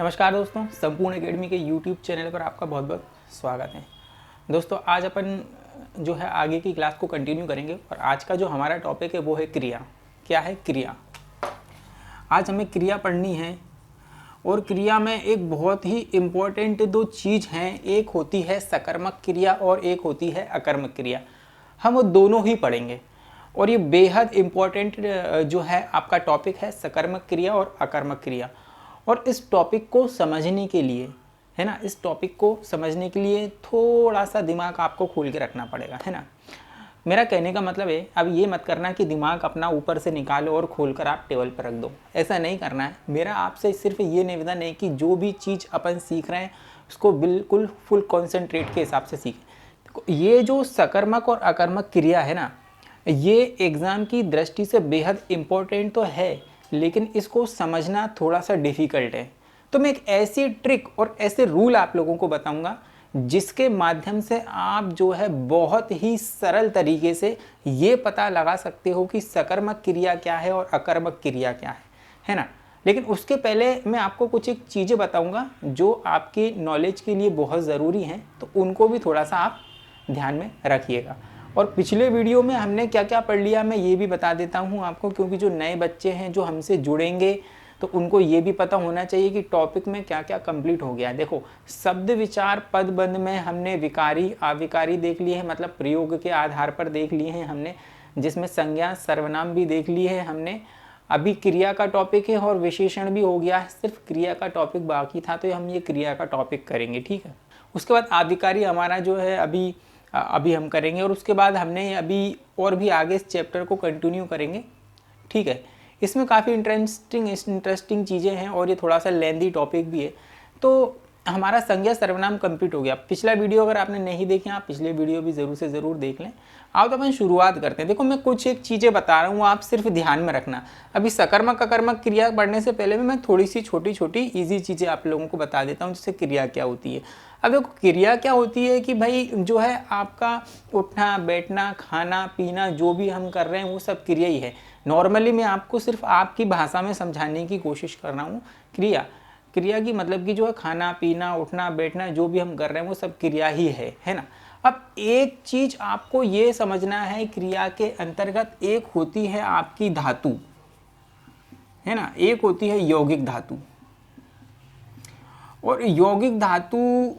नमस्कार दोस्तों, संपूर्ण एकेडमी के यूट्यूब चैनल पर आपका बहुत बहुत स्वागत है। दोस्तों आज अपन जो है आगे की क्लास को कंटिन्यू करेंगे और आज का जो हमारा टॉपिक है वो है क्रिया। क्या है क्रिया? आज हमें क्रिया पढ़नी है और क्रिया में एक बहुत ही इम्पोर्टेंट दो चीज़ हैं, एक होती है सकर्मक क्रिया और एक होती है अकर्मक क्रिया। हम वो दोनों ही पढ़ेंगे और ये बेहद इम्पोर्टेंट जो है आपका टॉपिक है सकर्मक क्रिया और अकर्मक क्रिया। और इस टॉपिक को समझने के लिए है ना, इस टॉपिक को समझने के लिए थोड़ा सा दिमाग आपको खोल के रखना पड़ेगा, है ना। मेरा कहने का मतलब है, अब ये मत करना कि दिमाग अपना ऊपर से निकालो और खोल कर आप टेबल पर रख दो, ऐसा नहीं करना है। मेरा आपसे सिर्फ ये निवेदन है कि जो भी चीज़ अपन सीख रहे हैं उसको बिल्कुल फुल कॉन्सेंट्रेट के हिसाब से सीखें। ये जो सकर्मक और अकर्मक क्रिया है ना, ये एग्ज़ाम की दृष्टि से बेहद इम्पोर्टेंट तो है, लेकिन इसको समझना थोड़ा सा डिफ़िकल्ट है। तो मैं एक ऐसी ट्रिक और ऐसे रूल आप लोगों को बताऊंगा जिसके माध्यम से आप जो है बहुत ही सरल तरीके से ये पता लगा सकते हो कि सकर्मक क्रिया क्या है और अकर्मक क्रिया क्या है ना। लेकिन उसके पहले मैं आपको कुछ एक चीज़ें बताऊंगा जो आपकी नॉलेज के लिए बहुत ज़रूरी हैं, तो उनको भी थोड़ा सा आप ध्यान में रखिएगा। और पिछले वीडियो में हमने क्या क्या पढ़ लिया मैं ये भी बता देता हूँ आपको, क्योंकि जो नए बच्चे हैं जो हमसे जुड़ेंगे तो उनको ये भी पता होना चाहिए कि टॉपिक में क्या क्या कंप्लीट हो गया। देखो, शब्द विचार पद बंध में हमने विकारी अविकारी देख लिए हैं, मतलब प्रयोग के आधार पर देख लिए हैं हमने, जिसमें संज्ञा सर्वनाम भी देख लिए है हमने। अभी क्रिया का टॉपिक है और विशेषण भी हो गया है, सिर्फ क्रिया का टॉपिक बाकी था, तो हम ये क्रिया का टॉपिक करेंगे, ठीक है। उसके बाद अविकारी हमारा जो है अभी हम करेंगे और उसके बाद हमने अभी और भी आगे इस चैप्टर को कंटिन्यू करेंगे, ठीक है। इसमें काफ़ी इंटरेस्टिंग चीज़ें हैं और ये थोड़ा सा लेंदी टॉपिक भी है। तो हमारा संज्ञा सर्वनाम कंप्लीट हो गया। पिछला वीडियो अगर आपने नहीं देखे, आप पिछले वीडियो भी ज़रूर से ज़रूर देख लें। आओ तो अपन शुरुआत करते हैं। देखो, मैं कुछ एक चीज़ें बता रहा हूँ, आप सिर्फ ध्यान में रखना। अभी सकर्मक अकर्मक क्रिया पढ़ने से पहले मैं थोड़ी सी छोटी छोटी ईजी चीज़ें आप लोगों को बता देता हूँ, जैसे क्रिया क्या होती है। अब देखो, क्रिया क्या होती है कि भाई जो है आपका उठना बैठना खाना पीना जो भी हम कर रहे हैं वो सब क्रिया ही है। नॉर्मली मैं आपको सिर्फ आपकी भाषा में समझाने की कोशिश कर रहा हूँ। क्रिया की मतलब कि जो है खाना पीना उठना बैठना जो भी हम कर रहे हैं वो सब क्रिया ही है ना। अब एक चीज़ आपको ये समझना है, क्रिया के अंतर्गत एक होती है आपकी धातु, है ना, एक होती है यौगिक धातु। और यौगिक धातु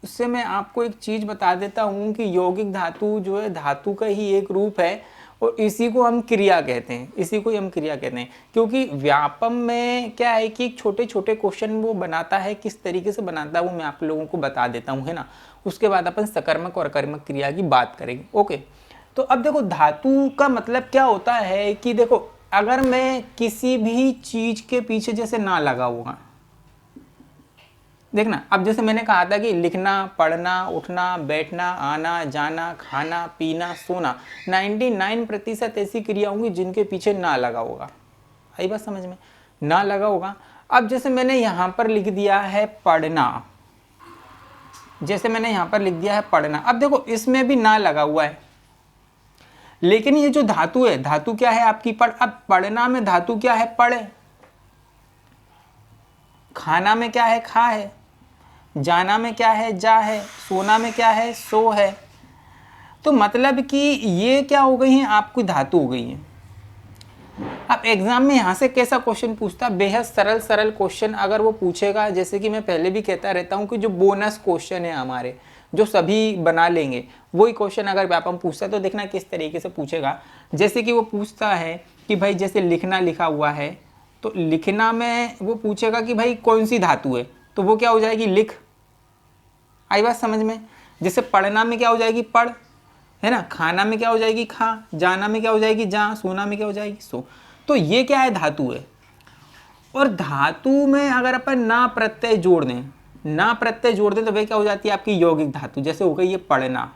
से मैं आपको एक चीज़ बता देता हूँ कि यौगिक धातु जो है धातु का ही एक रूप है और इसी को हम क्रिया कहते हैं, इसी को हम क्रिया कहते हैं। क्योंकि व्यापम में क्या है कि छोटे छोटे क्वेश्चन वो बनाता है, किस तरीके से बनाता है वो मैं आप लोगों को बता देता हूँ, है ना। उसके बाद अपन सकर्मक और अकर्मक क्रिया की बात करेंगे, ओके। तो अब देखो, धातु का मतलब क्या होता है कि देखो, अगर मैं किसी भी चीज़ के पीछे जैसे ना लगा हुआ, देखना, अब जैसे मैंने कहा था कि लिखना पढ़ना उठना बैठना आना जाना खाना पीना सोना, 99% ऐसी क्रिया होंगी जिनके पीछे ना लगा होगा। आई बात समझ में? ना लगा होगा। अब जैसे मैंने यहाँ पर लिख दिया है पढ़ना, जैसे मैंने यहाँ पर लिख दिया है पढ़ना, अब देखो इसमें भी ना लगा हुआ है, लेकिन ये जो धातु है, धातु क्या है आपकी पढ़। अब पढ़ना में धातु क्या है? पढ़। खाना में क्या है? खा है। जाना में क्या है? जा है। सोना में क्या है? सो है। तो मतलब कि ये क्या हो गई है? आपकी धातु हो गई है। अब एग्जाम में यहां से कैसा क्वेश्चन पूछता? बेहद सरल सरल क्वेश्चन अगर वो पूछेगा, जैसे कि मैं पहले भी कहता रहता हूं कि जो बोनस क्वेश्चन है हमारे, जो सभी बना लेंगे, वही क्वेश्चन अगर व्यापम पूछता है तो देखना किस तरीके से पूछेगा। जैसे कि वो पूछता है कि भाई जैसे लिखना लिखा हुआ है, तो लिखना में वो पूछेगा कि भाई कौन सी धातु है, तो वो क्या हो जाएगी? लिख। आई बात समझ में? जैसे पढ़ना में क्या हो जाएगी? पढ़, है ना। खाना में क्या हो जाएगी? खा। जाना में क्या हो जाएगी? जा। सोना में क्या हो जाएगी? सो। तो ये क्या है? धातु है। और धातु में अगर अपन ना प्रत्यय जोड़ दें, ना प्रत्यय जोड़ दें तो वह क्या हो जाती है? आपकी यौगिक धातु। जैसे हो गई ये पढ़ना।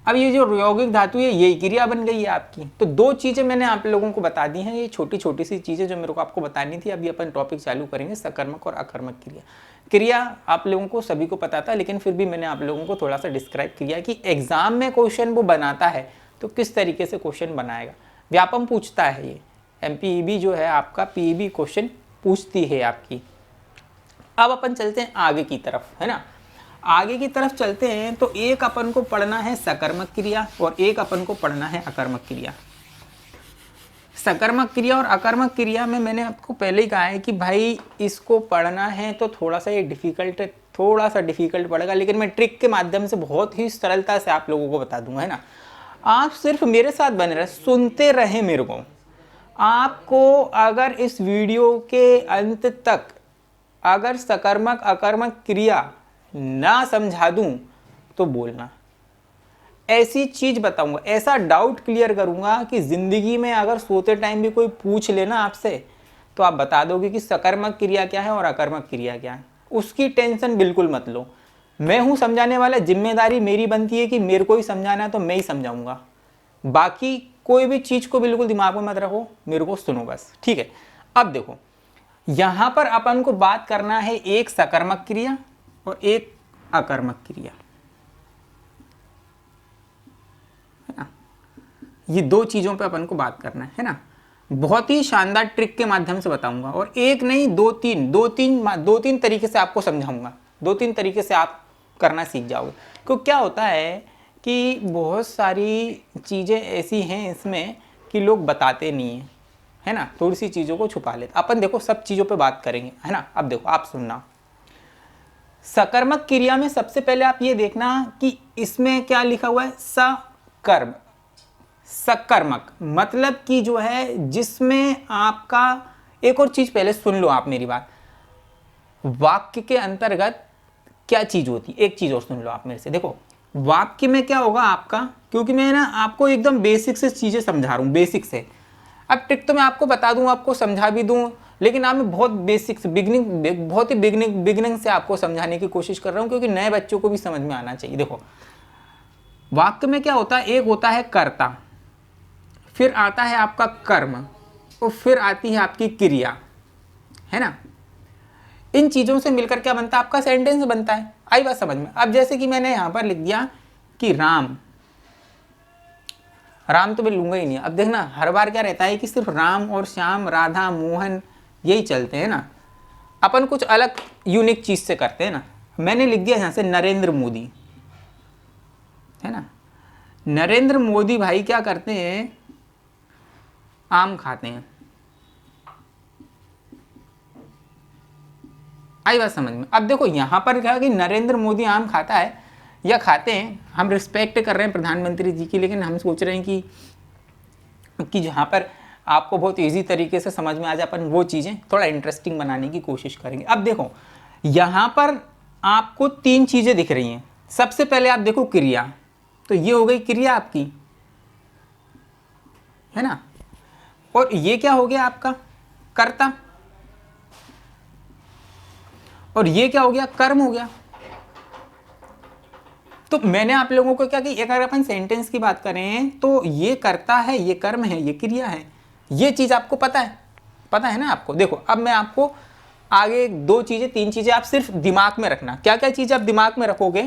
अब ये जो यौगिक धातु है यही क्रिया बन गई है आपकी। तो दो चीज़ें मैंने आप लोगों को बता दी हैं, ये छोटी छोटी सी चीज़ें जो मेरे को आपको बतानी थी। अभी अपन टॉपिक चालू करेंगे सकर्मक और अकर्मक क्रिया। क्रिया आप लोगों को सभी को पता था, लेकिन फिर भी मैंने आप लोगों को थोड़ा सा डिस्क्राइब किया कि एग्जाम में क्वेश्चन वो बनाता है तो किस तरीके से क्वेश्चन बनाएगा। व्यापम पूछता है, ये MPEB जो है आपका PEB क्वेश्चन पूछती है आपकी। अब अपन चलते हैं आगे की तरफ, है ना। आगे की तरफ चलते हैं तो एक अपन को पढ़ना है सकर्मक क्रिया और एक अपन को पढ़ना है अकर्मक क्रिया। सकर्मक क्रिया और अकर्मक क्रिया में मैंने आपको पहले ही कहा है कि भाई इसको पढ़ना है तो थोड़ा सा ये डिफिकल्ट, थोड़ा सा डिफिकल्ट पड़ेगा, लेकिन मैं ट्रिक के माध्यम से बहुत ही सरलता से आप लोगों को बता दूंगा, है ना। आप सिर्फ मेरे साथ बने रहे, सुनते रहे मेरे को। आपको अगर इस वीडियो के अंत तक अगर सकर्मक अकर्मक क्रिया ना समझा दूं तो बोलना, ऐसी चीज बताऊंगा, ऐसा डाउट क्लियर करूंगा कि जिंदगी में अगर सोते टाइम भी कोई पूछ लेना आपसे तो आप बता दोगे कि सकर्मक क्रिया क्या है और अकर्मक क्रिया क्या है। उसकी टेंशन बिल्कुल मत लो, मैं हूं समझाने वाला, जिम्मेदारी मेरी बनती है कि मेरे को ही समझाना है तो मैं ही समझाऊंगा। बाकी कोई भी चीज को बिल्कुल दिमाग में मत रखो, मेरे को सुनो बस, ठीक है। अब देखो यहां पर अपन को बात करना है एक सकर्मक क्रिया और एक अकर्मक क्रिया, है ना। ये दो चीजों पे अपन को बात करना है ना। बहुत ही शानदार ट्रिक के माध्यम से बताऊंगा और एक नहीं दो तीन तरीके से आपको समझाऊंगा, 2-3 तरीके से आप करना सीख जाओगे। क्योंकि क्या होता है कि बहुत सारी चीज़ें ऐसी हैं इसमें कि लोग बताते नहीं हैं, है ना, थोड़ी सी चीज़ों को छुपा लेते। अपन देखो सब चीज़ों पे बात करेंगे, है ना। अब देखो आप सुनना, सकर्मक क्रिया में सबसे पहले आप ये देखना कि इसमें क्या लिखा हुआ है, सकर्म, सकर्मक मतलब कि जो है जिसमें आपका, एक और चीज पहले सुन लो आप मेरी बात, वाक्य के अंतर्गत क्या चीज होती है, एक चीज और सुन लो आप मेरे से। देखो वाक्य में क्या होगा आपका, क्योंकि मैं ना आपको एकदम बेसिक से चीजें समझा रहा हूँ, बेसिक से। अब ट्रिक तो मैं आपको बता दूं, आपको समझा भी दूं, लेकिन आप मैं बहुत बेसिक से बहुत ही बिगिनिंग से आपको समझाने की कोशिश कर रहा हूं, क्योंकि नए बच्चों को भी समझ में आना चाहिए। देखो वाक्य में क्या होता है, एक होता है कर्ता, फिर आता है आपका कर्म और फिर आती है आपकी क्रिया, है ना। इन चीजों से मिलकर क्या बनता है, आपका सेंटेंस बनता है। आई बात समझ में। अब जैसे कि मैंने यहां पर लिख दिया कि राम, राम तो मैं लूंगा ही नहीं। अब देखना हर बार क्या रहता है कि सिर्फ राम और श्याम, राधा, मोहन यही चलते हैं ना, अपन कुछ अलग यूनिक चीज से करते हैं ना। मैंने लिख दिया यहां से नरेंद्र मोदी, है ना। नरेंद्र मोदी भाई क्या करते हैं, आम खाते हैं। आई बात समझ में। अब देखो यहां पर क्या कि नरेंद्र मोदी आम खाता है या खाते हैं, हम रिस्पेक्ट कर रहे हैं प्रधानमंत्री जी की, लेकिन हम सोच रहे हैं कि जहां पर आपको बहुत इजी तरीके से समझ में आ जाए, अपन वो चीजें थोड़ा इंटरेस्टिंग बनाने की कोशिश करेंगे। अब देखो यहां पर आपको 3 चीजें दिख रही हैं। सबसे पहले आप देखो क्रिया, तो ये हो गई क्रिया आपकी, है ना। और ये क्या हो गया आपका, कर्ता, और ये क्या हो गया, कर्म हो गया। तो मैंने आप लोगों को क्या कि अगर अपन सेंटेंस की बात करें तो ये कर्ता है, ये कर्म है, ये क्रिया है, ये चीज आपको पता है ना आपको। देखो अब मैं आपको आगे 2 चीजें 3 चीजें आप सिर्फ दिमाग में रखना। क्या क्या चीज आप दिमाग में रखोगे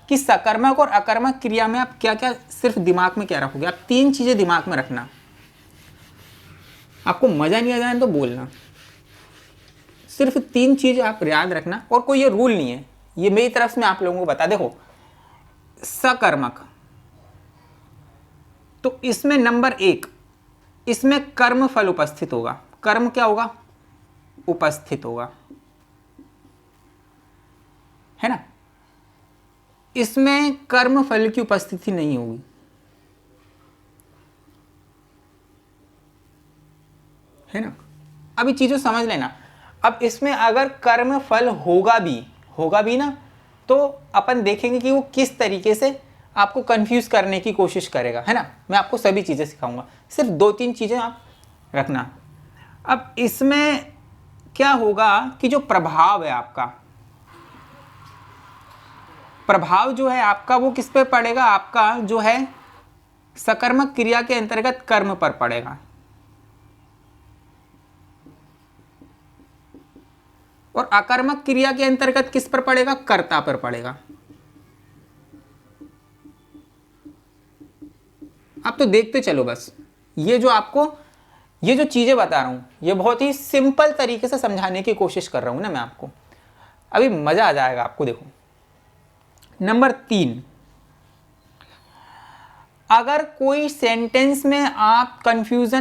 कि सकर्मक और अकर्मक क्रिया में आप क्या क्या सिर्फ दिमाग में क्या रखोगे, आप 3 चीजें दिमाग में रखना। आपको मजा नहीं आ जाए तो बोलना, सिर्फ 3 चीज आप याद रखना। और कोई ये रूल नहीं है, ये मेरी तरफ से मैं आप लोगों को बता। देखो सकर्मक, तो इसमें नंबर 1, इसमें कर्म फल उपस्थित होगा। कर्म क्या होगा, उपस्थित होगा, है ना। इसमें कर्म फल की उपस्थिति नहीं होगी, है ना। अभी चीजों समझ लेना। अब इसमें अगर कर्म फल होगा भी ना, तो अपन देखेंगे कि वो किस तरीके से आपको कंफ्यूज करने की कोशिश करेगा, है ना। मैं आपको सभी चीजें सिखाऊंगा, सिर्फ 2-3 चीजें आप रखना। अब इसमें क्या होगा कि जो प्रभाव है आपका, प्रभाव जो है आपका वो किस पे पड़ेगा, आपका जो है सकर्मक क्रिया के अंतर्गत कर्म पर पड़ेगा, और अकर्मक क्रिया के अंतर्गत किस पर पड़ेगा, कर्ता पर पड़ेगा। अब तो देखते चलो बस, ये जो आपको ये जो चीज़ें बता रहा हूँ ये बहुत ही सिंपल तरीके से समझाने की कोशिश कर रहा हूँ ना मैं आपको, अभी मज़ा आ जाएगा आपको। देखो नंबर 3, अगर कोई सेंटेंस में आप कंफ्यूज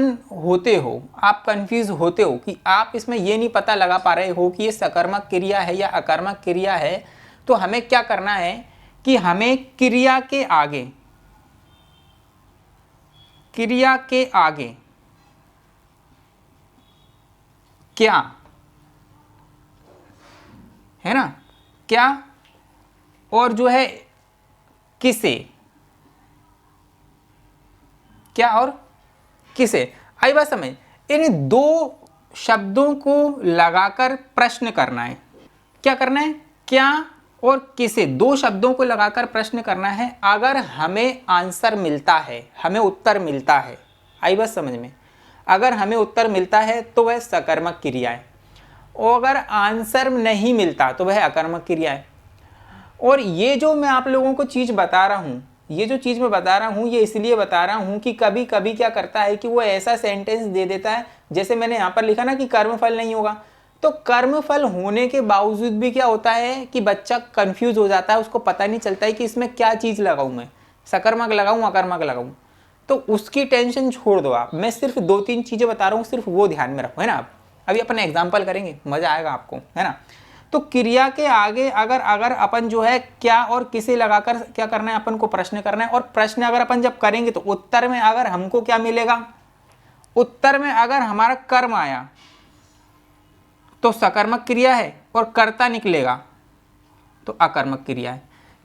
होते हो कि आप इसमें ये नहीं पता लगा पा रहे हो कि ये सकर्मक क्रिया है या अकर्मक क्रिया है, तो हमें क्या करना है कि हमें क्रिया के आगे क्या है ना, क्या और जो है किसे, क्या और किसे, आई बात समझ। इन दो शब्दों को लगाकर प्रश्न करना है। क्या करना है, क्या और किसे, दो शब्दों को लगाकर प्रश्न करना है। अगर हमें आंसर मिलता है, हमें उत्तर मिलता है, आई बात समझ में, अगर हमें उत्तर मिलता है तो वह सकर्मक क्रिया है, और अगर आंसर नहीं मिलता तो वह अकर्मक क्रिया है। और ये जो मैं आप लोगों को चीज़ बता रहा हूँ, ये जो चीज़ मैं बता रहा हूँ, ये इसलिए बता रहा हूँ कि कभी कभी क्या करता है कि वो ऐसा सेंटेंस दे देता है, जैसे मैंने यहाँ पर लिखा ना कि कर्मफल नहीं होगा, तो कर्मफल होने के बावजूद भी क्या होता है कि बच्चा कंफ्यूज हो जाता है, उसको पता नहीं चलता है कि इसमें क्या चीज़ लगाऊँ, मैं सकर्मक लगाऊँ अकर्मक लगाऊँ। तो उसकी टेंशन छोड़ दो आप, मैं सिर्फ 2-3 चीज़ें बता रहा हूँ, सिर्फ वो ध्यान में रखो, है ना। आप अभी अपन एग्जाम्पल करेंगे, मज़ा आएगा आपको, है ना। तो क्रिया के आगे अगर अपन जो है क्या और किसे लगाकर क्या करना है, अपन को प्रश्न करना है। और प्रश्न अगर अपन जब करेंगे तो उत्तर में अगर हमको क्या मिलेगा, उत्तर में अगर हमारा कर्म आया तो सकर्मक क्रिया है, और कर्ता निकलेगा तो अकर्मक क्रिया है।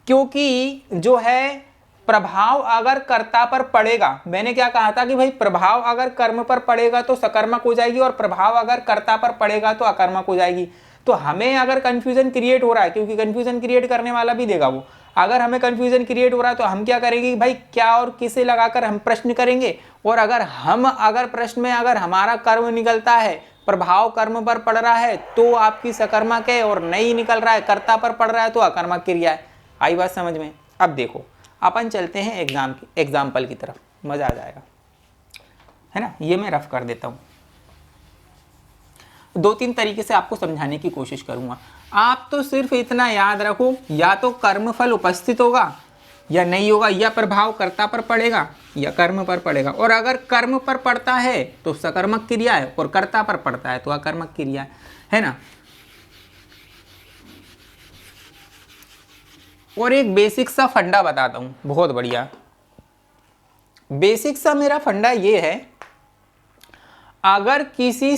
क्योंकि जो है प्रभाव अगर कर्ता पर पड़ेगा, मैंने क्या कहा था कि भाई प्रभाव अगर कर्म पर पड़ेगा तो सकर्मक हो जाएगी, और प्रभाव अगर कर्ता पर पड़ेगा तो अकर्मक हो जाएगी। तो हमें अगर कंफ्यूजन क्रिएट हो रहा है, क्योंकि कंफ्यूजन क्रिएट करने वाला भी देगा वो, अगर हमें कंफ्यूजन क्रिएट हो रहा है तो हम क्या करेंगे कि भाई क्या और किसे लगाकर हम प्रश्न करेंगे। और अगर प्रश्न में अगर हमारा कर्म निकलता है, प्रभाव कर्म पर पड़ रहा है तो आपकी सकर्मक है, और नहीं निकल रहा है कर्ता पर पड़ रहा है तो अकर्मक क्रिया है। आई बात समझ में। अब देखो अपन चलते हैं एग्जाम्पल की तरफ, मजा आ जाएगा, है ना। ये मैं रफ कर देता हूँ, 2-3 तरीके से आपको समझाने की कोशिश करूंगा। आप तो सिर्फ इतना याद रखो, या तो कर्मफल उपस्थित होगा या नहीं होगा, या प्रभाव कर्ता पर पड़ेगा या कर्म पर पड़ेगा। और अगर कर्म पर पड़ता है तो सकर्मक क्रिया है, और कर्ता पर पड़ता है तो अकर्मक क्रिया है ना। और एक बेसिक सा फंडा बताता हूं, बहुत बढ़िया बेसिक सा मेरा फंडा ये है, अगर किसी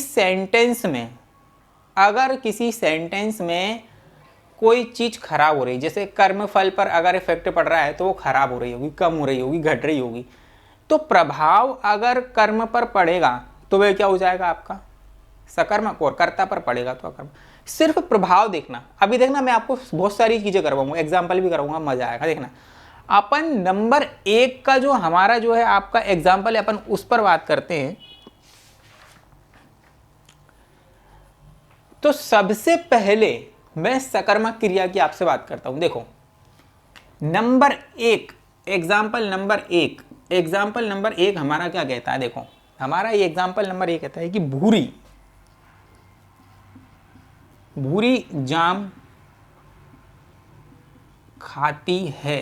सेंटेंस में कोई चीज खराब हो रही, जैसे कर्मफल पर अगर इफेक्ट पड़ रहा है तो वो खराब हो रही होगी, कम हो रही होगी, घट रही होगी, तो प्रभाव अगर कर्म पर पड़ेगा तो वह क्या हो जाएगा आपका सकर्मक, और कर्ता पर पड़ेगा तो अकर्मक। सिर्फ प्रभाव देखना। अभी देखना मैं आपको बहुत सारी चीजें करवाऊंगा, एग्जाम्पल भी करवाऊंगा, मजा आएगा। देखना अपन नंबर 1 का जो हमारा जो है आपका एग्जाम्पल है, अपन उस पर बात करते हैं। तो सबसे पहले मैं सकर्मक क्रिया की आपसे बात करता हूं। देखो नंबर 1, एग्जाम्पल नंबर 1 हमारा क्या कहता है, देखो हमारा ये एग्जाम्पल नंबर 1 कहता है कि भूरी जाम खाती है।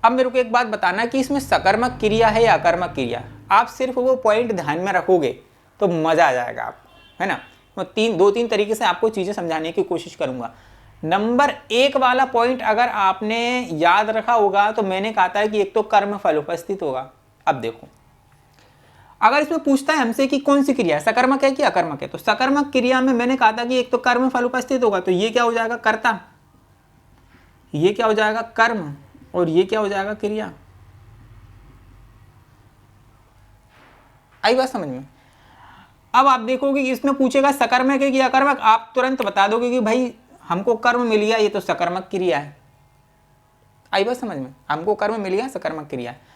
अब मेरे को एक बात बताना कि इसमें सकर्मक क्रिया है या अकर्मक क्रिया। आप सिर्फ वो पॉइंट ध्यान में रखोगे तो मजा आ जाएगा आपको, है ना। मैं 2-3 तरीके से आपको चीजें समझाने की कोशिश करूंगा। नंबर 1 वाला पॉइंट अगर आपने याद रखा होगा तो मैंने कहा था कि एक तो कर्म फल उपस्थित होगा। अब देखो अगर इसमें पूछता है हमसे कि कौन सी क्रिया है, सकर्मक है कि अकर्मक है, तो सकर्मक क्रिया में मैंने कहा था कि एक तो कर्म फल उपस्थित होगा, तो ये क्या हो जाएगा कर्ता, ये क्या हो जाएगा कर्म, और ये क्या हो जाएगा क्रिया। आई बात समझ में। अब आप देखोगे कि इसमें पूछेगा सकर्मक है कि अकर्मक, आप तुरंत बता दोगे कि भाई हमको कर्म मिल गया, ये तो सकर्मक क्रिया है। आई बात समझ में, हमको कर्म मिल गया, सकर्मक क्रिया है।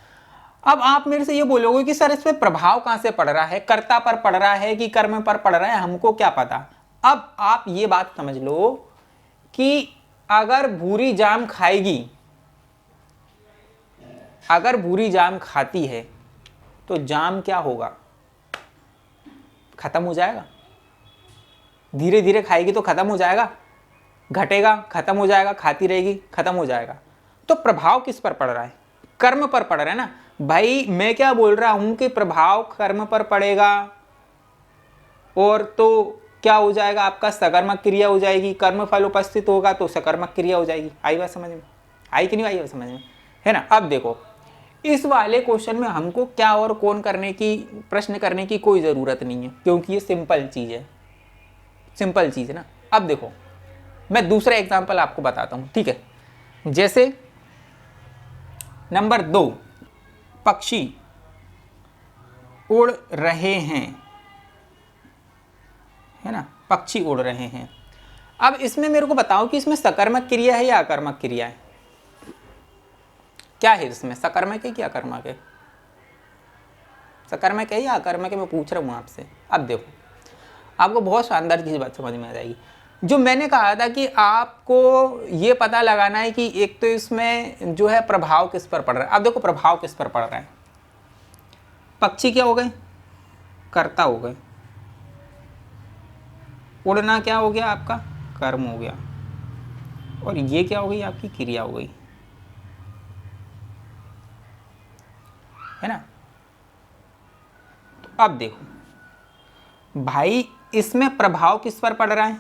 अब आप मेरे से ये बोलोगे कि सर इसमें प्रभाव कहां से पड़ रहा है, कर्ता पर पड़ रहा है कि कर्म पर पड़ रहा है, हमको क्या पता। अब आप ये बात समझ लो कि अगर भूरी जाम खाएगी, अगर भूरी जाम खाती है तो जाम क्या होगा, खत्म हो जाएगा। धीरे धीरे खाएगी तो खत्म हो जाएगा, घटेगा, खत्म हो जाएगा, खाती रहेगी, खत्म हो जाएगा। तो प्रभाव किस पर पड़ रहा है? कर्म पर पड़ रहा है ना भाई। मैं क्या बोल रहा हूं कि प्रभाव कर्म पर पड़ेगा, और तो क्या हो जाएगा आपका, सकर्मक क्रिया हो जाएगी। कर्म फल उपस्थित होगा तो सकर्मक क्रिया हो जाएगी। आई बात समझ में? आई कि नहीं आई समझ में, है ना? अब देखो, इस वाले क्वेश्चन में हमको क्या और कौन करने की, प्रश्न करने की कोई जरूरत नहीं है, क्योंकि ये सिंपल चीज है, सिंपल चीज है ना। अब देखो, मैं दूसरा एग्जांपल आपको बताता हूं, ठीक है? जैसे नंबर 2, पक्षी उड़ रहे हैं, है ना, पक्षी उड़ रहे हैं। अब इसमें मेरे को बताओ कि इसमें सकर्मक क्रिया है या अकर्मक क्रिया है? क्या है इसमें, सकर्मक है कि अकर्मक है? सकर्मक है या अकर्मक है, मैं पूछ रहा हूं आपसे। अब देखो, आपको बहुत शानदार चीज बात समझ में आ जाएगी। जो मैंने कहा था कि आपको ये पता लगाना है कि एक तो इसमें जो है प्रभाव किस पर पड़ रहा है। अब देखो, प्रभाव किस पर पड़ रहा है। पक्षी क्या हो गए, कर्ता हो गए। उड़ना क्या हो गया आपका, कर्म हो गया। और ये क्या हो गई, आपकी क्रिया हो गई, है ना? तो अब देखो भाई, इसमें प्रभाव किस पर पड़ रहा है,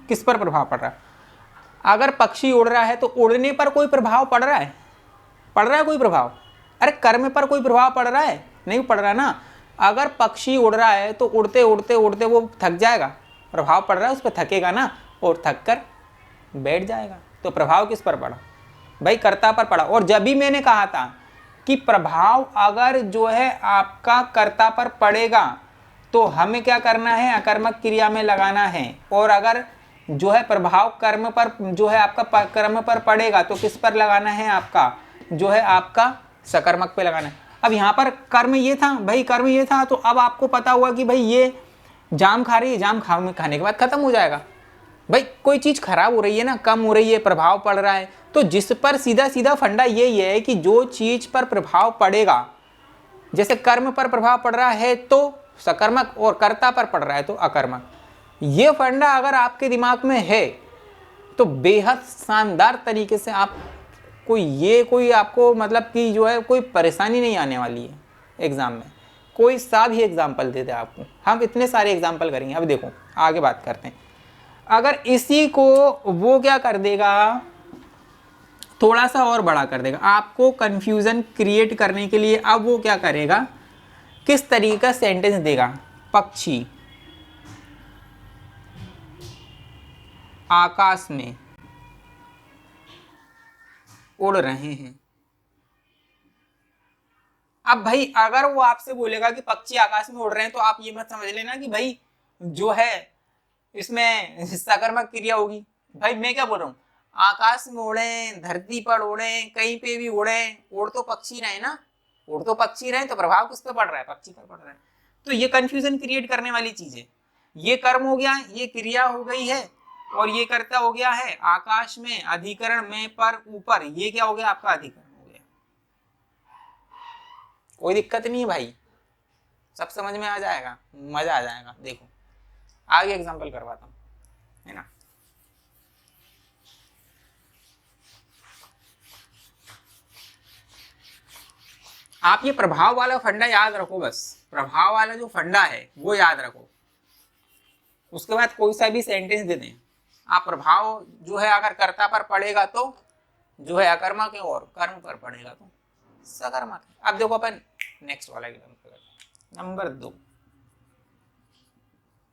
किस पर प्रभाव पड़ रहा है? अगर पक्षी उड़ रहा है तो उड़ने पर कोई प्रभाव पड़ रहा है, पड़ रहा है कोई प्रभाव? अरे कर्म पर कोई प्रभाव पड़ रहा है? नहीं पड़ रहा ना। अगर पक्षी उड़ रहा है तो उड़ते उड़ते उड़ते वो थक जाएगा, प्रभाव पड़ रहा है उस पर, थकेगा ना, और थक कर बैठ जाएगा। तो प्रभाव किस पर पड़ा भाई, कर्ता पर पड़ा। और जब भी मैंने कहा था कि प्रभाव अगर जो है आपका कर्ता पर पड़ेगा तो हमें क्या करना है, अकर्मक क्रिया में लगाना है। और अगर जो है प्रभाव कर्म पर जो है आपका कर्म पर पड़ेगा तो किस पर लगाना है, आपका जो है आपका सकर्मक पे लगाना है। अब यहाँ पर कर्म ये था भाई, कर्म ये था, तो अब आपको पता हुआ कि भाई ये जाम खा रही है, जाम खाने के बाद खत्म हो जाएगा। भाई कोई चीज खराब हो रही है ना, कम हो रही है, प्रभाव पड़ रहा है, तो जिस पर सीधा सीधा फंडा यही है कि जो चीज पर प्रभाव पड़ेगा, जैसे कर्म पर प्रभाव पड़ रहा है तो सकर्मक, और कर्ता पर पड़ रहा है तो अकर्मक। ये फंडा अगर आपके दिमाग में है तो बेहद शानदार तरीके से आप कोई आपको मतलब कि जो है कोई परेशानी नहीं आने वाली है एग्जाम में। कोई सा भी एग्जाम्पल दे दे आपको, हम इतने सारे एग्जाम्पल करेंगे। अब देखो आगे बात करते हैं। अगर इसी को वो क्या कर देगा, थोड़ा सा और बड़ा कर देगा, आपको कंफ्यूजन क्रिएट करने के लिए अब वो क्या करेगा, किस तरीके का सेंटेंस देगा, पक्षी आकाश में उड़ रहे हैं। अब भाई अगर वो आपसे बोलेगा कि पक्षी आकाश में उड़ रहे हैं तो आप ये मत समझ लेना कि भाई जो है इसमें सकर्मक क्रिया होगी। भाई मैं क्या बोल रहा हूँ, आकाश में उड़े, धरती पर उड़े, कहीं पे भी उड़े, उड़ तो पक्षी रहे ना, उड़ तो पक्षी रहे, तो प्रभाव किस पे पड़ रहा है, पक्षी पर पड़ रहा है। तो ये कंफ्यूजन क्रिएट करने वाली चीज है। ये कर्म हो गया, ये क्रिया हो गई है, और ये कर्ता हो गया है आकाश में, अधिकरण में पर ऊपर, ये क्या हो गया आपका अधिकरण हो गया। कोई दिक्कत नहीं है भाई, सब समझ में आ जाएगा, मजा आ जाएगा। देखो आगे एग्जांपल करवाता हूं, है ना। आप ये प्रभाव वाला फंडा याद रखो, बस प्रभाव वाला जो फंडा है वो याद रखो। उसके बाद कोई सा भी सेंटेंस दे दें आप, प्रभाव जो है अगर कर्ता पर पड़ेगा तो जो है अकर्मक है, और कर्म पर पड़ेगा तो सकर्मक है। अब देखो अपन नेक्स्ट वाला एग्जांपल नंबर 2,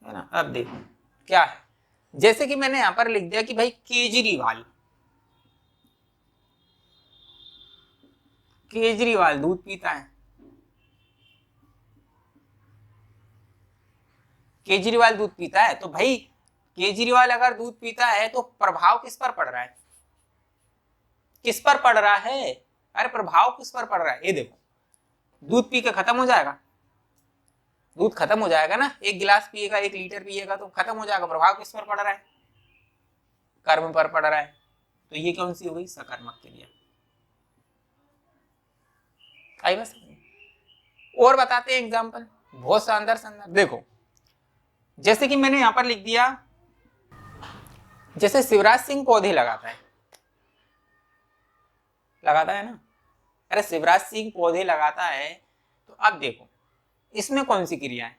है ना। अब देखो क्या है, जैसे कि मैंने यहां पर लिख दिया कि भाई केजरीवाल दूध पीता है। केजरीवाल दूध पीता है, तो भाई केजरीवाल अगर दूध पीता है तो प्रभाव किस पर पड़ रहा है, किस पर पड़ रहा है, अरे प्रभाव किस पर पड़ रहा है। ये देखो, दूध पी के खत्म हो जाएगा, दूध खत्म हो जाएगा ना, एक गिलास पिएगा, 1 लीटर पिएगा तो खत्म हो जाएगा। प्रभाव किस पर पड़ रहा है, कर्म पर पड़ रहा है। तो ये कौन सी हो गई, सकर्मक क्रिया। आई बस। और बताते हैं एग्जाम्पल, बहुत शानदार शानदार। देखो जैसे कि मैंने यहां पर लिख दिया, जैसे शिवराज सिंह पौधे लगाता है ना। अरे शिवराज सिंह पौधे लगाता है, तो अब देखो इसमें कौन सी क्रिया है,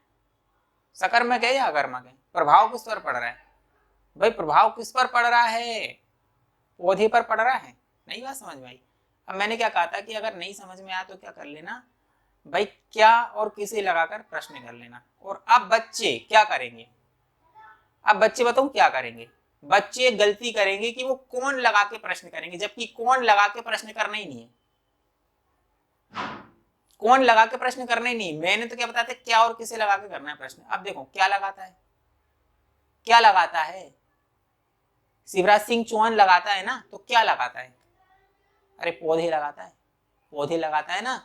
सकर्मक है या अकर्मक है? प्रभाव किस पर पड़ रहा है भाई? प्रभाव किस पर पड़ रहा है? पौधे पर पड़ रहा है। नहीं बात समझ में आई? अब मैंने क्या कहा था कि अगर नहीं समझ में आया तो क्या कर लेना भाई, क्या और किसे लगाकर प्रश्न कर लेना। और अब बच्चे क्या करेंगे, अब बच्चे बताऊं क्या करेंगे? बच्चे गलती करेंगे कि वो कौन लगा के प्रश्न करेंगे, जबकि कौन लगा के प्रश्न करना ही नहीं है। कौन लगा के प्रश्न करना ही नहीं, मैंने तो क्या बताते, क्या और किसे लगा के करना है प्रश्न। अब देखो क्या लगाता है, क्या लगाता है? शिवराज सिंह चौहान लगाता है ना, तो क्या लगाता है? अरे पौधे लगाता है, पौधे लगाता है ना।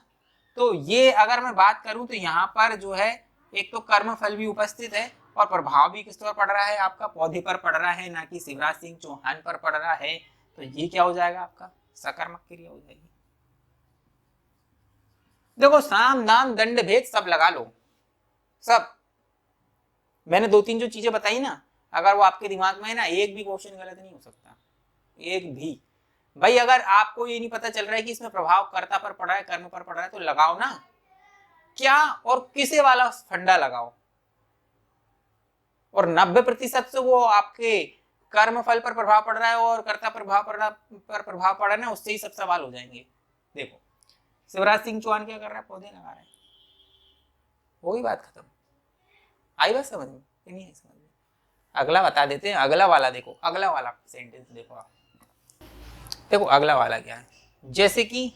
तो ये अगर मैं बात करूं तो यहाँ पर जो है एक तो कर्म फल भी उपस्थित है और प्रभाव भी किस पर पड़ रहा है आपका? पौधे पर पड़ रहा है, ना कि शिवराज सिंह चौहान पर पड़ रहा है। तो ये क्या हो जाएगा आपका? सकर्मक क्रिया हो जाएगी। देखो साम दाम दंड भेद सब लगा लो, सब मैंने दो तीन जो चीजें बताई ना, अगर वो आपके दिमाग में है ना, एक भी क्वेश्चन गलत नहीं हो सकता, एक भी। भाई अगर आपको ये नहीं पता चल रहा है कि इसमें प्रभाव कर्ता पर पड़ रहा है, कर्म पर पड़ रहा है, तो लगाओ ना क्या और किसे वाला फंडा लगाओ, और 90% से वो आपके कर्म फल पर प्रभाव पड़ रहा है और कर्ता पर प्रभाव पड़ रहा है, उससे ही सब सवाल हो जाएंगे। देखो शिवराज सिंह चौहान क्या कर रहा है? पौधे लगा रहा है, वो ही बात खत्म। आई बात समझ में? नहीं आई समझ में? अगला बता देते हैं, अगला वाला देखो, अगला वाला सेंटेंस देखो आप। देखो अगला वाला क्या है, जैसे कि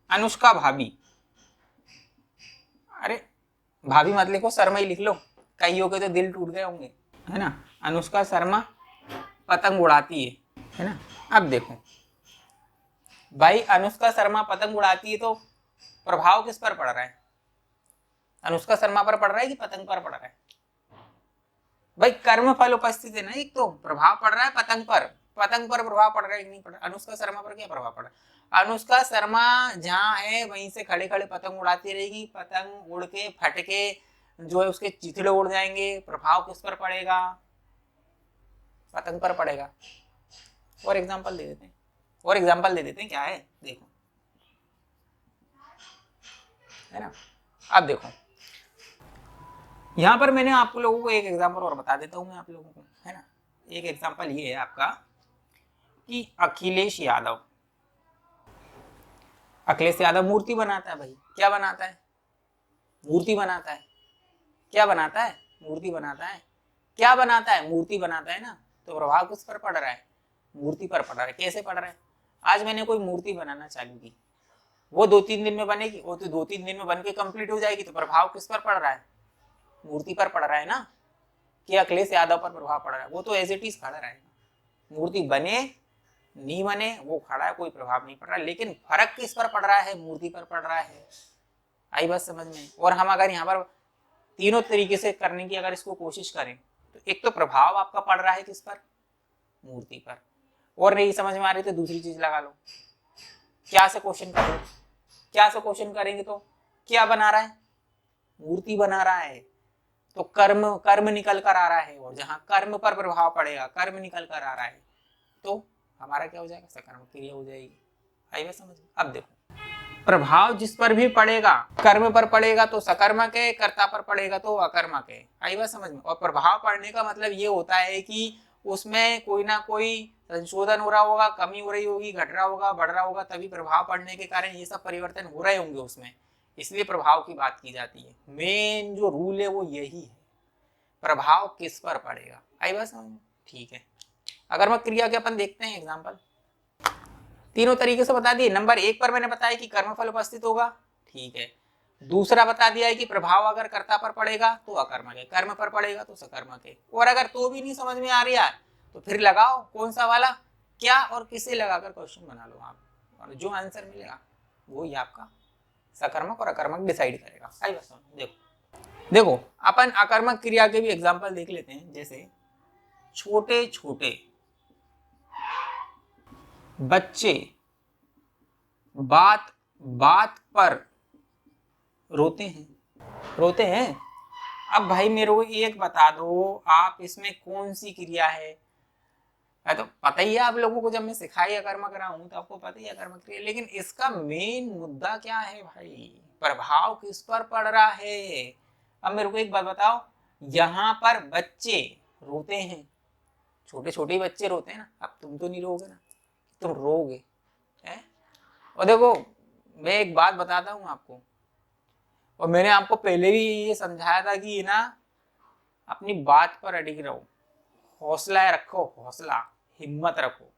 अनुष्का भाभी, अरे भाभी मत लिखो, शर्मा ही लिख लो, कईयों के तो दिल टूट गए होंगे, है ना। अनुष्का शर्मा पतंग उड़ाती है ना। अब देखो भाई अनुष्का शर्मा पतंग उड़ाती है, तो प्रभाव किस पर पड़ रहा है? अनुष्का शर्मा पर पड़ रहा है कि पतंग पर पड़ रहा है? भाई कर्म फल उपस्थित है ना, एक तो प्रभाव पड़ रहा है पतंग पर, पतंग पर प्रभाव पड़ रहा है कि नहीं पड़ रहा? अनुष्का शर्मा पर क्या प्रभाव पड़ रहा है? अनुष्का शर्मा जहां है वहीं से खड़े खड़े पतंग उड़ाती रहेगी, पतंग उड़ के फट के जो है उसके चिथड़े उड़ जाएंगे, प्रभाव किस पर पड़ेगा? पतंग पर पड़ेगा। और एग्जांपल दे देते हैं, और एग्जांपल दे देते हैं, क्या है देखो, है ना। अब देखो यहां पर मैंने आप लोगों को एक एग्जांपल और बता देता हूं मैं आप लोगों को, है ना। एक एग्जांपल ये है आपका कि अखिलेश यादव, अखिलेश यादव मूर्ति बनाता है भाई। क्या बनाता है? मूर्ति बनाता है। क्या बनाता है? मूर्ति बनाता है। क्या बनाता है? मूर्ति बनाता है ना। तो प्रभाव किस पर पड़ रहा है? मूर्ति पर पड़ रहा है। कैसे पड़ रहा है? आज मैंने कोई मूर्ति बनाना चालू की, वो 2-3 दिन में बनेगी, वो तो 2-3 दिन में बन के कंप्लीट हो जाएगी, तो प्रभाव किस पर पड़ रहा है? मूर्ति पर पड़ रहा है ना, कि अखिलेश यादव पर प्रभाव पड़ रहा है? वो तो एज इट इज खड़ा रहेगा, मूर्ति बने नहीं बने वो खड़ा है, कोई प्रभाव नहीं पड़ रहा है। लेकिन फर्क किस पर पड़ रहा है? मूर्ति पर पड़ रहा है। आई बात समझ में? और हम अगर यहाँ पर तीनों तरीके से करने की अगर इसको कोशिश करें, तो एक तो प्रभाव आपका पड़ रहा है किस पर? मूर्ति पर। और नहीं समझ में आ रही तो दूसरी चीज लगा लो, क्या से क्वेश्चन कर लो। क्या से क्वेश्चन करेंगे तो क्या बना रहा है? मूर्ति बना रहा है, तो कर्म कर्म निकल कर आ रहा है, और जहां कर्म पर प्रभाव पड़ेगा, कर्म निकल कर आ रहा है, तो हमारा क्या हो जाएगा? सकर्मक क्रिया हो जाएगी। आई बात समझ? अब देखो प्रभाव जिस पर भी पड़ेगा, कर्म पर पड़ेगा तो सकर्मक है, कर्ता पर पड़ेगा तो अकर्मक है। आई बात समझ में? और प्रभाव पड़ने का मतलब ये होता है कि उसमें कोई ना कोई संशोधन हो रहा होगा, कमी हो रही होगी, घट रहा होगा, बढ़ रहा होगा, तभी प्रभाव पड़ने के कारण ये सब परिवर्तन हो रहे होंगे उसमें, इसलिए प्रभाव की बात की जाती है। मेन जो रूल है वो यही है, प्रभाव किस पर पड़ेगा। आई बात समझ में? ठीक है, अकर्मक क्रिया के अपन देखते हैं एग्जाम्पल। तीनों तरीके से बता दिए। नंबर 1 पर मैंने बताया कि कर्मफल उपस्थित होगा, ठीक है। दूसरा बता दिया है कि प्रभाव अगर कर्ता पर पड़ेगा तो अकर्मक है, कर्म पर पड़ेगा तो सकर्मक है। और अगर तो भी नहीं समझ में आ रही है तो फिर लगाओ कौन सा वाला, क्या और किसे लगाकर क्वेश्चन बना लो आप, और जो आंसर मिलेगा वो ही आपका सकर्मक और अकर्मक डिसाइड करेगा। आई बस देखो अपन अकर्मक क्रिया के भी एग्जाम्पल देख लेते हैं। जैसे छोटे छोटे बच्चे बात बात पर रोते हैं, रोते हैं अब भाई मेरे को एक बता दो, आप इसमें कौन सी क्रिया है? तो पता ही है आप लोगों को, जब मैं सिखाई अकर्मक रहा हूं तो आपको पता ही है अकर्मक क्रिया, लेकिन इसका मेन मुद्दा क्या है भाई? प्रभाव किस पर पड़ रहा है? अब मेरे को एक बात बताओ, यहाँ पर बच्चे रोते हैं, छोटे छोटे बच्चे रोते हैं ना। अब तुम तो नहीं रोगे ना, तुम रोगे है? और देखो मैं एक बात बताता हूँ आपको, और मैंने आपको पहले भी ये समझाया था कि ना अपनी बात पर अडिग रहो, हौसला रखो, हौसला, हिम्मत रखो।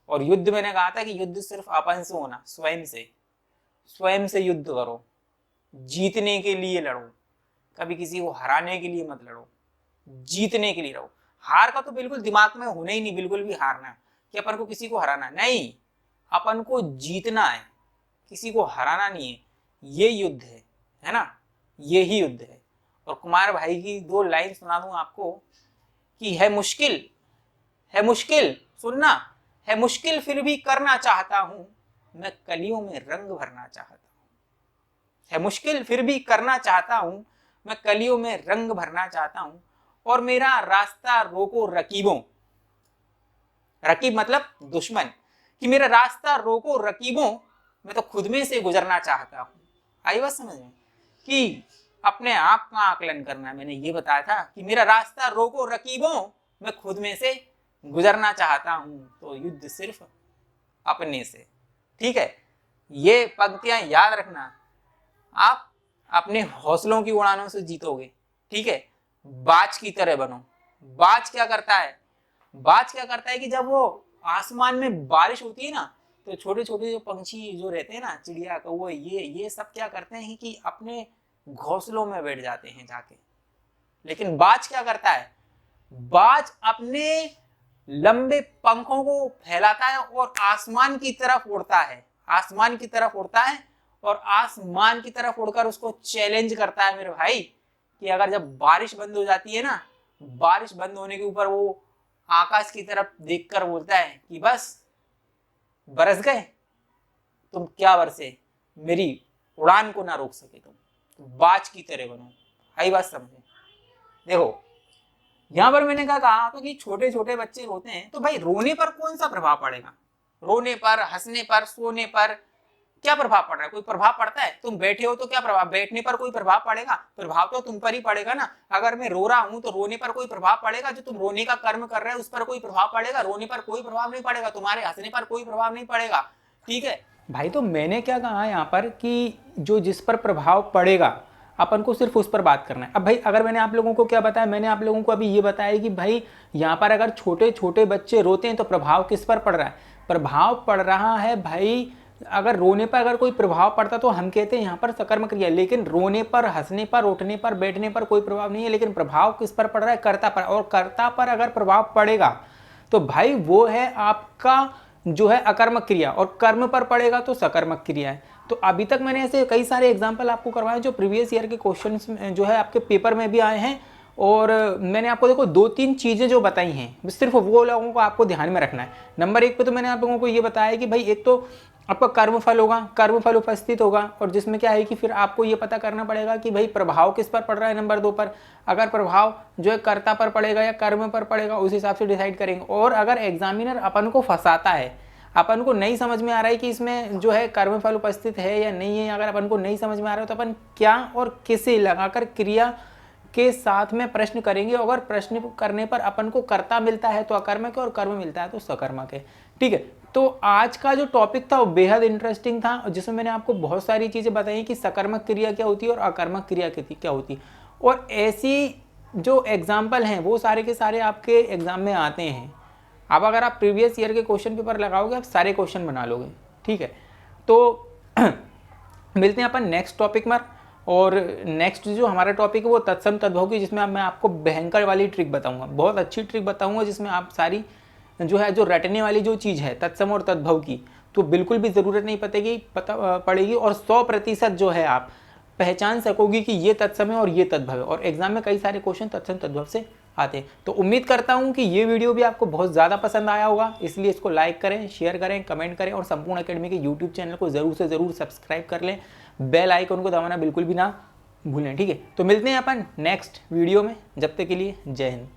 और युद्ध मैंने कहा था कि युद्ध सिर्फ अपन से होना, स्वयं से युद्ध करो, जीतने के लिए लड़ो, कभी किसी को हराने के लिए मत लड़ो, जीतने के लिए रहो। हार का तो बिल्कुल दिमाग में होना ही नहीं, बिल्कुल भी हारना कि अपन को किसी को हराना नहीं, अपन को जीतना है, किसी को हराना नहीं है। ये युद्ध है ना, ये ही युद्ध है। और कुमार भाई की 2 लाइन सुना दूं आपको कि है मुश्किल, सुनना, है मुश्किल फिर भी करना चाहता हूं, मैं कलियों में रंग भरना चाहता हूं। है मुश्किल फिर भी करना चाहता हूं, मैं कलियों में रंग भरना चाहता हूं। और मेरा रास्ता रोको रकीबों, रकीब मतलब दुश्मन, कि मेरा रास्ता रोको रकीबों, मैं तो खुद में से गुजरना चाहता हूं। आई बात समझ में कि अपने आप का आकलन करना। मैंने ये बताया था कि मेरा रास्ता रोको रकीबों, मैं खुद में से गुजरना चाहता हूं। तो युद्ध सिर्फ अपने से, ठीक है? ये पंक्तियां याद रखना, आप अपने हौसलों की उड़ानों से जीतोगे, ठीक है? बाज की तरह बनो। बाज क्या करता है? बाज क्या करता है कि जब वो आसमान में बारिश होती है ना, तो छोटे छोटे जो पंछी जो रहते हैं ना, चिड़िया, कौवे, ये सब क्या करते हैं कि अपने घोंसलों में बैठ जाते हैं जाके। लेकिन बाज क्या करता है? बाज अपने लंबे पंखों को फैलाता है और आसमान की तरफ उड़ता है, आसमान की तरफ उड़ता है, और आसमान की तरफ उड़कर उसको चैलेंज करता है मेरे भाई कि अगर जब बारिश बंद हो जाती है ना, बारिश बंद होने के ऊपर वो आकाश की तरफ देखकर बोलता है कि बस बरस गए, तुम क्या बरसे, मेरी उड़ान को ना रोक सके तुम। तो बाज की तरह बनो। आई बात समझे? देखो यहां पर मैंने कहा तो कि छोटे छोटे बच्चे रोते हैं, तो भाई रोने पर कौन सा प्रभाव पड़ेगा? रोने पर, हंसने पर, सोने पर क्या प्रभाव पड़ रहा है? कोई प्रभाव पड़ता है? तुम बैठे हो तो क्या प्रभाव, बैठने पर कोई प्रभाव पड़ेगा? प्रभाव तो तुम पर ही पड़ेगा ना। अगर मैं रो रहा हूं तो रोने पर कोई प्रभाव पड़ेगा? जो तुम रोने का कर्म कर रहे हो उस पर कोई प्रभाव पड़ेगा? रोने पर कोई प्रभाव नहीं पड़ेगा, तुम्हारे हंसने पर कोई प्रभाव नहीं पड़ेगा, ठीक है भाई? तो मैंने क्या कहा यहाँ पर कि जो जिस पर प्रभाव पड़ेगा अपन को सिर्फ उस पर बात करना है। अब भाई अगर मैंने आप लोगों को क्या बताया, मैंने आप लोगों को अभी ये बताया कि भाई यहाँ पर अगर छोटे छोटे बच्चे रोते हैं तो प्रभाव किस पर पड़ रहा है? प्रभाव पड़ रहा है भाई, अगर रोने पर अगर कोई प्रभाव पड़ता तो हम कहते हैं यहाँ पर सकर्मक क्रिया, लेकिन रोने पर, हंसने पर, उठने पर, बैठने पर कोई प्रभाव नहीं है। लेकिन प्रभाव किस पर पड़ रहा है? कर्ता पर। और कर्ता पर अगर प्रभाव पड़ेगा तो भाई वो है आपका जो है अकर्मक क्रिया, और कर्म पर पड़ेगा तो सकर्मक क्रिया है। तो अभी तक मैंने ऐसे कई सारे एग्जाम्पल आपको करवाए जो प्रीवियस ईयर के क्वेश्चंस जो है आपके पेपर में भी आए हैं, और मैंने आपको देखो 2-3 चीज़ें जो बताई हैं सिर्फ वो लोगों को आपको ध्यान में रखना है। नंबर 1 पे तो मैंने आप लोगों को ये बताया कि भाई एक तो आपका कर्मफल होगा, कर्मफल उपस्थित होगा, और जिसमें क्या है कि फिर आपको ये पता करना पड़ेगा कि भाई प्रभाव किस पर पड़ रहा है। नंबर 2 पर अगर प्रभाव जो है कर्ता पर पड़ेगा या कर्म पर पड़ेगा उस हिसाब से डिसाइड करेंगे। और अगर एग्जामिनर अपन को फंसाता है, अपन को नहीं समझ में आ रहा है कि इसमें जो है कर्मफल उपस्थित है या नहीं है, अगर अपन को नहीं समझ में आ रहा है तो अपन क्या और किसे लगाकर क्रिया के साथ में प्रश्न करेंगे। अगर प्रश्न करने पर अपन को कर्ता मिलता है तो अकर्मक है, और कर्म मिलता है तो सकर्मक है, ठीक है? तो आज का जो टॉपिक था वो बेहद इंटरेस्टिंग था, जिसमें मैंने आपको बहुत सारी चीज़ें बताई कि सकर्मक क्रिया क्या होती है और अकर्मक क्रिया क्या होती है। और ऐसी जो एग्जाम्पल हैं वो सारे के सारे आपके एग्जाम में आते हैं। अब अगर आप प्रीवियस ईयर के क्वेश्चन पेपर लगाओगे आप सारे क्वेश्चन बना लोगे, ठीक है? तो मिलते हैं अपन नेक्स्ट टॉपिक में। और नेक्स्ट जो हमारा टॉपिक है वो तत्सम तद्भव की, जिसमें मैं आपको भयंकर वाली ट्रिक बताऊंगा, बहुत अच्छी ट्रिक बताऊंगा, जिसमें आप सारी जो है जो रटने वाली जो चीज़ है तत्सम और तद्भव की, तो बिल्कुल भी ज़रूरत नहीं पता पड़ेगी, और 100% जो है आप पहचान सकोगी कि ये तत्सम है और ये तद्भव है। और एग्जाम में कई सारे क्वेश्चन तत्सम तद्भव से आते हैं। तो उम्मीद करता हूँ कि ये वीडियो भी आपको बहुत ज़्यादा पसंद आया होगा, इसलिए इसको लाइक करें, शेयर करें, कमेंट करें, और संपूर्ण एकेडमी के यूट्यूब चैनल को ज़रूर से ज़रूर सब्सक्राइब कर लें। बेल आइकन को दबाना बिल्कुल भी ना भूलें। ठीक है, तो मिलते हैं अपन नेक्स्ट वीडियो में, जब तक के लिए जय हिंद।